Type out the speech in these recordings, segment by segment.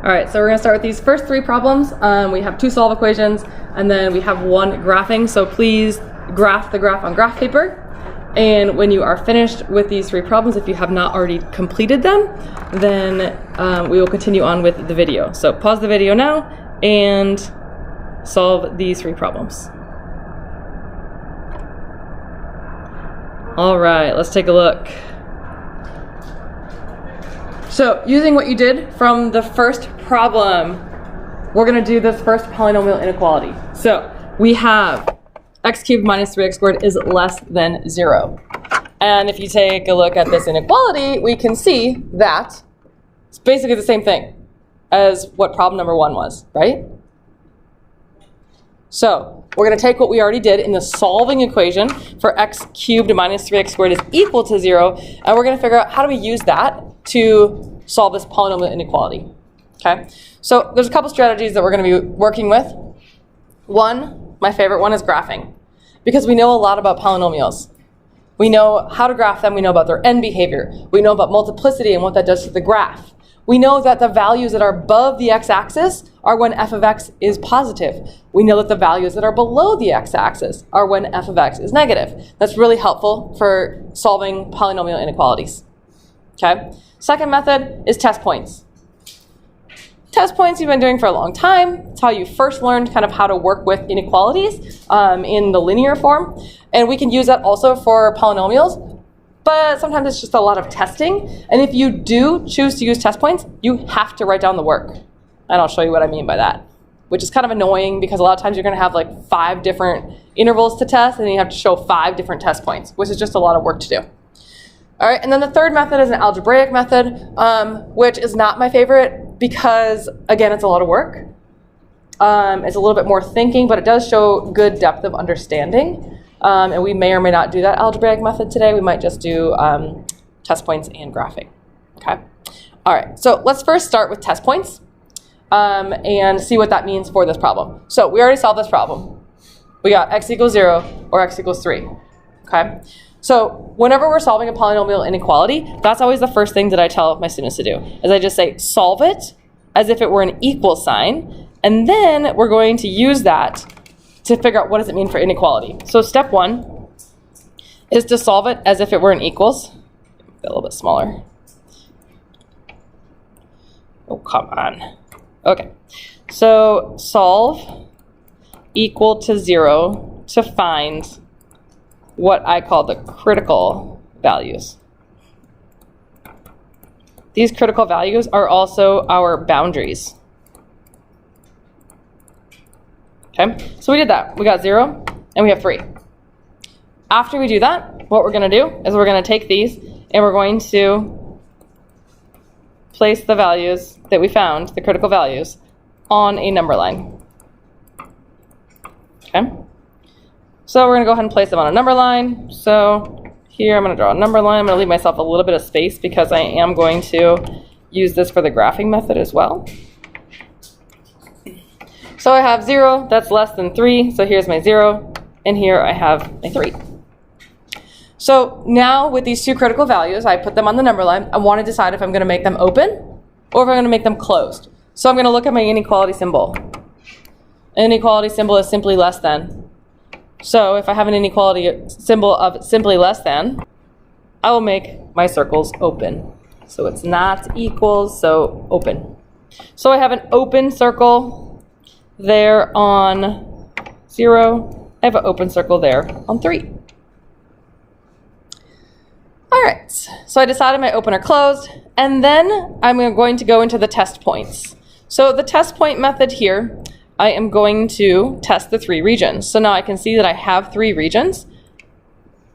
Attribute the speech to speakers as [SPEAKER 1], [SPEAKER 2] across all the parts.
[SPEAKER 1] All right, so we're gonna start with these first three problems. We have two solve equations, and then we have one graphing, so please graph the graph on graph paper. And when you are finished with these three problems, if you have not already completed them, then we will continue on with the video. So pause the video now and solve these three problems. All right, let's take a look. So using what you did from the first problem, we're gonna do this first polynomial inequality. So we have x cubed minus 3x squared is less than 0. And if you take a look at this inequality, we can see that it's basically the same thing as what problem number 1 was, right? So we're going to take what we already did in the solving equation for x cubed minus 3x squared is equal to 0, and we're going to figure out how do we use that to solve this polynomial inequality. Okay, so there's a couple strategies that we're going to be working with. One, my favorite one, is graphing, because we know a lot about polynomials. We know how to graph them, we know about their end behavior, we know about multiplicity and what that does to the graph. We know that the values that are above the x-axis are when f of x is positive. We know that the values that are below the x-axis are when f of x is negative. That's really helpful for solving polynomial inequalities. Okay. Second method is test points. Test points you've been doing for a long time. It's how you first learned kind of how to work with inequalities in the linear form. And we can use that also for polynomials, but sometimes it's just a lot of testing. And if you do choose to use test points, you have to write down the work. And I'll show you what I mean by that, which is kind of annoying because a lot of times you're going to have like 5 different intervals to test, and then you have to show 5 different test points, which is just a lot of work to do. All right, and then the third method is an algebraic method, which is not my favorite because, again, it's a lot of work. It's a little bit more thinking, but it does show good depth of understanding. And we may or may not do that algebraic method today. We might just do test points and graphing. Okay. All right, so let's first start with test points and see what that means for this problem. So we already solved this problem. We got x equals 0 or x equals 3. Okay. So whenever we're solving a polynomial inequality, that's always the first thing that I tell my students to do, is I just say solve it as if it were an equal sign, and then we're going to use that to figure out what does it mean for inequality. So step 1 is to solve it as if it were an equals. A little bit smaller. Oh, come on. Okay. So solve equal to 0 to find what I call the critical values. These critical values are also our boundaries. Okay, so we did that. We got 0 and we have 3. After we do that, what we're going to do is we're going to take these and we're going to place the values that we found, the critical values, on a number line. Okay, so we're going to go ahead and place them on a number line. So here I'm going to draw a number line. I'm going to leave myself a little bit of space because I am going to use this for the graphing method as well. So I have 0, that's less than 3, so here's my 0, and here I have my 3. So now with these two critical values, I put them on the number line. I want to decide if I'm going to make them open or if I'm going to make them closed. So I'm going to look at my inequality symbol. An inequality symbol is simply less than. So if I have an inequality symbol of simply less than, I will make my circles open. So it's not equals, so open. So I have an open circle there on 0. I have an open circle there on 3. All right, so I decided my open or closed, and then I'm going to go into the test points. So the test point method here, I am going to test the 3 regions. So now I can see that I have 3 regions.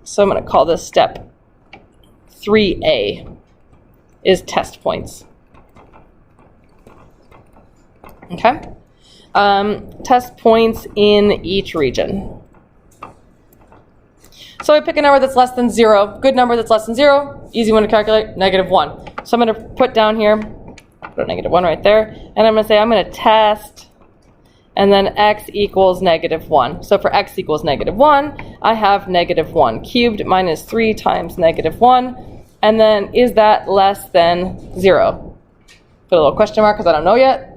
[SPEAKER 1] So I'm going to call this step 3A is test points. Okay. Test points in each region. So I pick a number that's less than 0. Good number that's less than 0. Easy one to calculate, -1. So I'm going to put down here, put a -1 right there, and I'm going to say I'm going to test, and then x equals -1. So for x equals -1, I have -1 cubed minus 3 times -1, and then is that less than 0? put a little question mark because I don't know yet.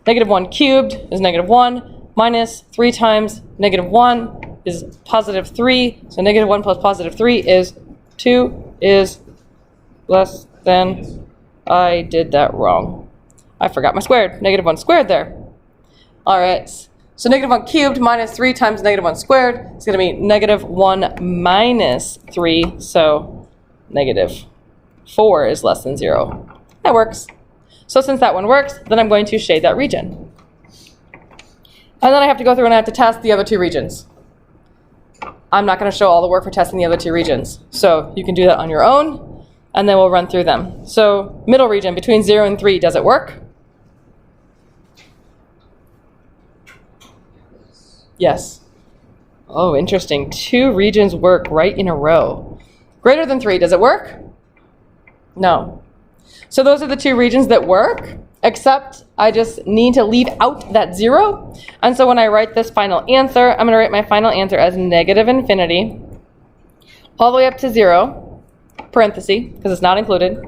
[SPEAKER 1] Negative 1 cubed is negative 1, minus 3 times negative 1 is positive 3. So negative 1 plus positive 3 is 2 is less than, I did that wrong. I forgot my squared, negative 1 squared there. All right, so negative 1 cubed minus 3 times negative 1 squared is going to be negative 1 minus 3, so negative 4 is less than 0. That works. So since that one works, then I'm going to shade that region. And then I have to go through and I have to test the other two regions. I'm not going to show all the work for testing the other two regions. So you can do that on your own, and then we'll run through them. So middle region, between 0 and 3, does it work? Yes. Oh, interesting. 2 regions work right in a row. Greater than 3, does it work? No. So those are the 2 regions that work, except I just need to leave out that 0. And so when I write this final answer, I'm going to write my final answer as negative infinity, all the way up to 0, parenthesis, because it's not included,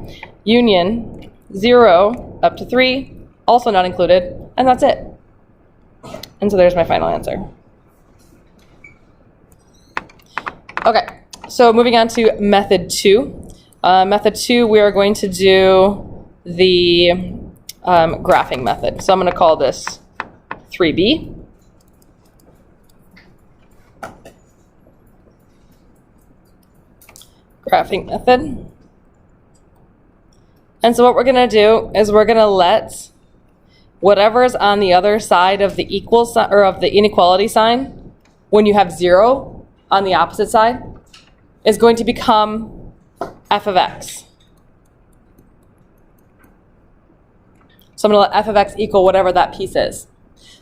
[SPEAKER 1] union 0 up to 3, also not included, and that's it. And so there's my final answer. Okay, so moving on to method 2. Method 2, we are going to do the graphing method. So I'm going to call this 3B. Graphing method. And so what we're going to do is we're going to let whatever's on the other side of the equal sign or of the inequality sign, when you have 0 on the opposite side, is going to become f of x. So I'm going to let f of x equal whatever that piece is.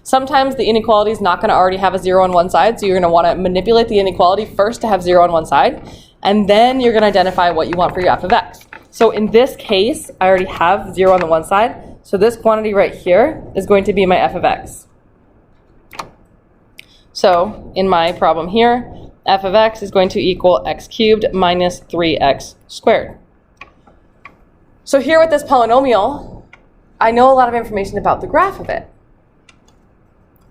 [SPEAKER 1] Sometimes the inequality is not going to already have a 0 on one side, so you're going to want to manipulate the inequality first to have 0 on one side, and then you're going to identify what you want for your f of x. So in this case, I already have 0 on the one side, so this quantity right here is going to be my f of x. So in my problem here, f of x is going to equal x cubed minus 3x squared. So here with this polynomial, I know a lot of information about the graph of it.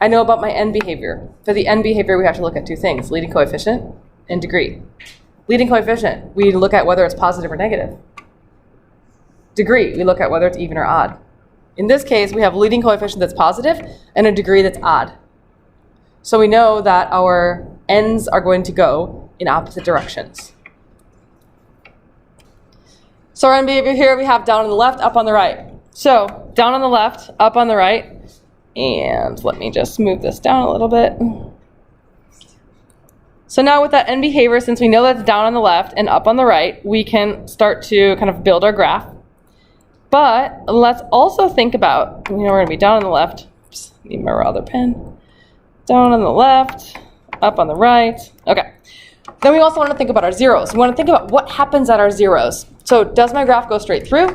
[SPEAKER 1] I know about my end behavior. For the end behavior, we have to look at 2 things, leading coefficient and degree. Leading coefficient, we look at whether it's positive or negative. Degree, we look at whether it's even or odd. In this case, we have a leading coefficient that's positive and a degree that's odd. So we know that our ends are going to go in opposite directions. So our end behavior here, we have down on the left, up on the right. So down on the left, up on the right, and let me just move this down a little bit. So now with that end behavior, since we know that's down on the left and up on the right, we can start to kind of build our graph. But let's also think about, we're going to be down on the left. Oops, need my other pen. Down on the left, up on the right. Okay. Then we also want to think about our zeros. We want to think about what happens at our zeros. So does my graph go straight through?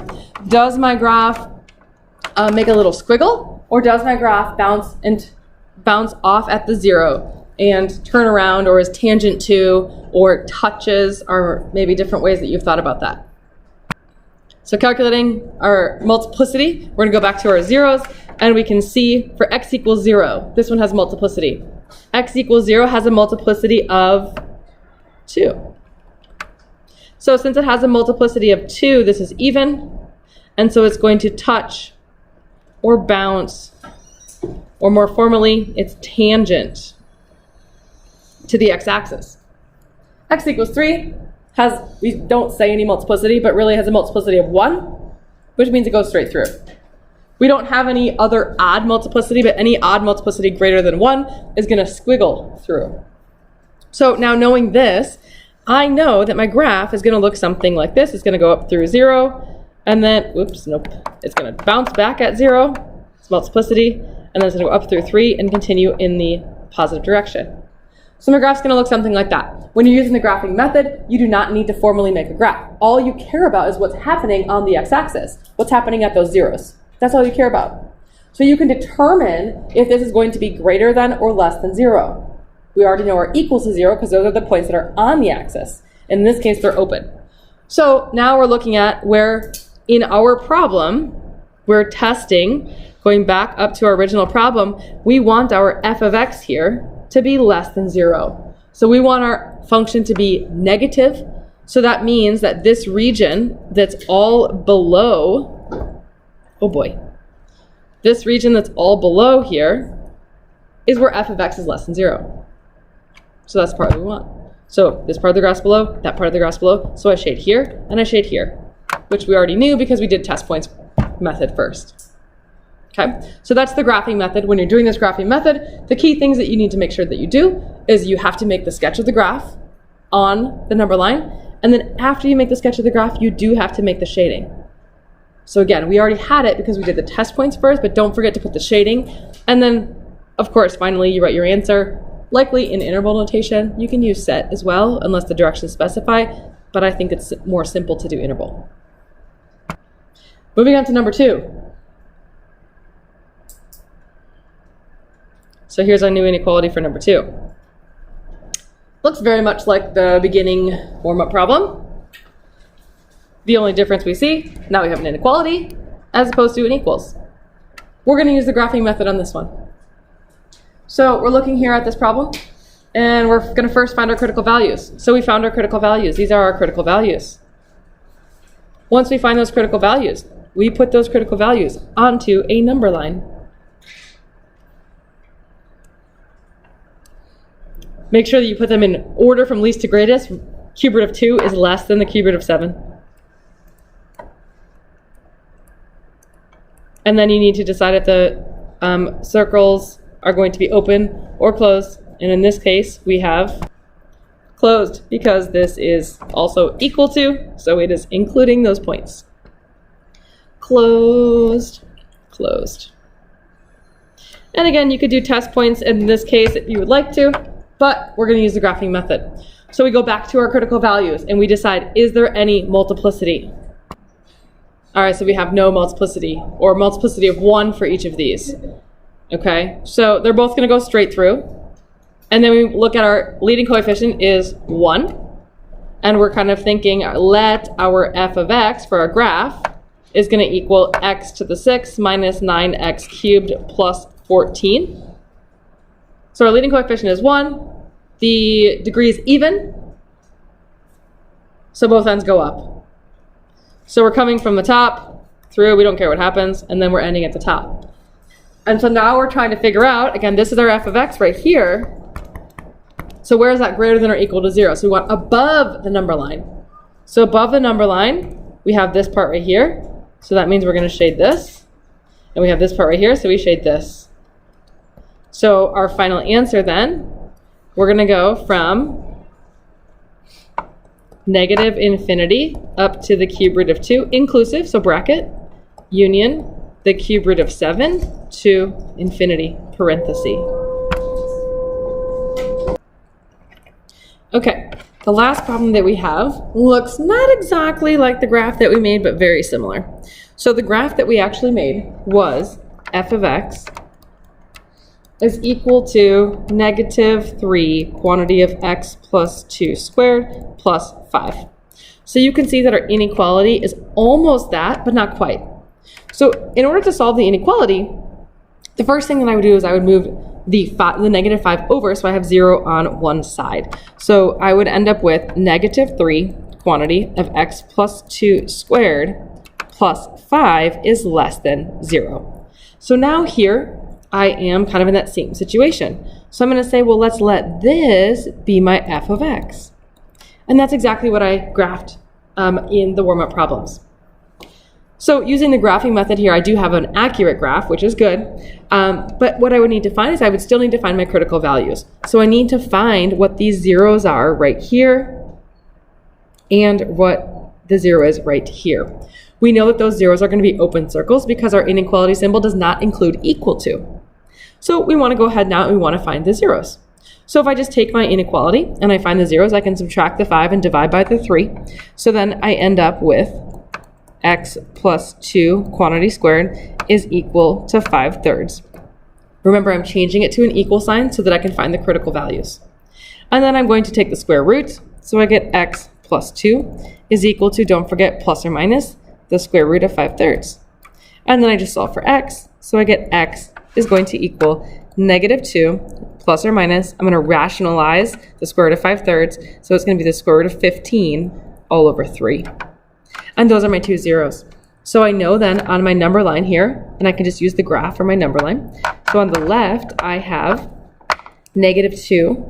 [SPEAKER 1] Does my graph make a little squiggle? Or does my graph bounce off at the 0 and turn around, or is tangent to, or touches, or maybe different ways that you've thought about that? So calculating our multiplicity, we're going to go back to our zeros, and we can see for x equals 0, this one has multiplicity. X equals 0 has a multiplicity of 2. So since it has a multiplicity of 2, this is even, and so it's going to touch or bounce, or more formally, it's tangent to the x-axis. X equals 3 has, we don't say any multiplicity, but really has a multiplicity of 1, which means it goes straight through. We don't have any other odd multiplicity, but any odd multiplicity greater than 1 is going to squiggle through. So now knowing this, I know that my graph is going to look something like this. It's going to go up through 0, and then, whoops, nope, it's going to bounce back at 0, it's multiplicity, and then it's going to go up through 3 and continue in the positive direction. So my graph's going to look something like that. When you're using the graphing method, you do not need to formally make a graph. All you care about is what's happening on the x-axis, what's happening at those zeros. That's all you care about. So you can determine if this is going to be greater than or less than 0. We already know our equals to 0 because those are the points that are on the axis. In this case, they're open. So now we're looking at where in our problem, we're testing, going back up to our original problem, we want our f of x here to be less than 0. So we want our function to be negative. So that means that this region that's all below, oh boy, this region that's all below here is where f of x is less than 0. So that's the part we want. So this part of the graph's below, that part of the graph's below. So I shade here and I shade here, which we already knew because we did test points method first. Okay, so that's the graphing method. When you're doing this graphing method, the key things that you need to make sure that you do is you have to make the sketch of the graph on the number line. And then after you make the sketch of the graph, you do have to make the shading. So again, we already had it because we did the test points first, but don't forget to put the shading. And then, of course, finally, you write your answer, likely in interval notation. You can use set as well, unless the directions specify, but I think it's more simple to do interval. Moving on to number 2. So here's our new inequality for number 2. Looks very much like the beginning warm-up problem. The only difference we see, now we have an inequality as opposed to an equals. We're going to use the graphing method on this one. So we're looking here at this problem, and we're going to first find our critical values. So we found our critical values. These are our critical values. Once we find those critical values, we put those critical values onto a number line. Make sure that you put them in order from least to greatest. Cube root of 2 is less than the cube root of 7. And then you need to decide if the circles are going to be open or closed. And in this case, we have closed because this is also equal to, so it is including those points. Closed, closed. And again, you could do test points in this case if you would like to, but we're going to use the graphing method. So we go back to our critical values and we decide, is there any multiplicity? All right, so we have no multiplicity, or multiplicity of 1 for each of these. Okay, so they're both going to go straight through. And then we look at our leading coefficient is 1. And we're kind of thinking, let our f of x for our graph is going to equal x to the 6 minus 9x cubed plus 14. So our leading coefficient is 1. The degree is even, so both ends go up. So we're coming from the top through, we don't care what happens, and then we're ending at the top. And so now we're trying to figure out, again, this is our f of x right here. So where is that greater than or equal to 0? So we want above the number line. So above the number line, we have this part right here. So that means we're going to shade this. And we have this part right here, so we shade this. So our final answer then, we're going to go from negative infinity up to the cube root of 2 inclusive, so bracket, union, the cube root of 7 to infinity, parenthesis. Okay, the last problem that we have looks not exactly like the graph that we made, but very similar. So the graph that we actually made was f of x is equal to negative 3 quantity of x plus 2 squared plus 5. So you can see that our inequality is almost that, but not quite. So in order to solve the inequality, the first thing that I would do is I would move the negative 5 over, so I have 0 on one side. So I would end up with negative 3 quantity of x plus 2 squared plus 5 is less than 0. So now here, I am kind of in that same situation. So I'm going to say, well, let's let this be my f of x. And that's exactly what I graphed in the warm-up problems. So using the graphing method here, I do have an accurate graph, which is good. But what I would need to find is I would still need to find my critical values. So I need to find what these zeros are right here and what the 0 is right here. We know that those zeros are going to be open circles because our inequality symbol does not include equal to. So we want to go ahead now and we want to find the zeros. So if I just take my inequality and I find the zeros, I can subtract the 5 and divide by the 3. So then I end up with x plus 2 quantity squared is equal to 5/3. Remember, I'm changing it to an equal sign so that I can find the critical values. And then I'm going to take the square root. So I get x plus 2 is equal to, don't forget, plus or minus the square root of 5/3. And then I just solve for x. So I get x is going to equal -2 plus or minus. I'm going to rationalize the square root of 5/3. So it's going to be the square root of 15 all over 3. And those are my two zeros. So I know then on my number line here, and I can just use the graph for my number line. So on the left, I have -2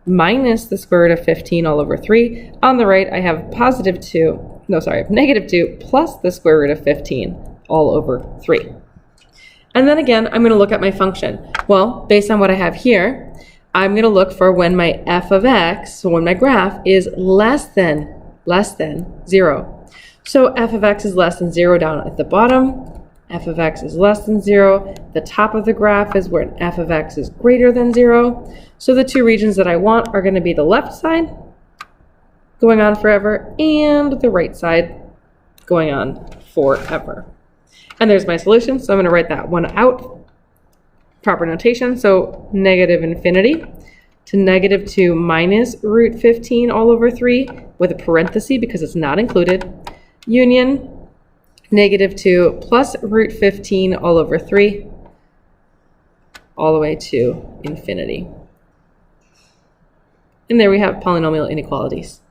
[SPEAKER 1] minus the square root of 15 all over 3. On the right, I have -2 plus the square root of 15 all over 3. And then again, I'm going to look at my function. Well, based on what I have here, I'm going to look for when my f of x, so when my graph is less than 0. So f of x is less than 0 down at the bottom. F of x is less than 0. The top of the graph is where f of x is greater than 0. So the two regions that I want are going to be the left side, going on forever, and the right side, going on forever. And there's my solution, so I'm going to write that one out. Proper notation, so -infinity to -2 minus root 15 all over 3 with a parenthesis because it's not included, union -2 plus root 15 all over 3 all the way to infinity. And there we have polynomial inequalities.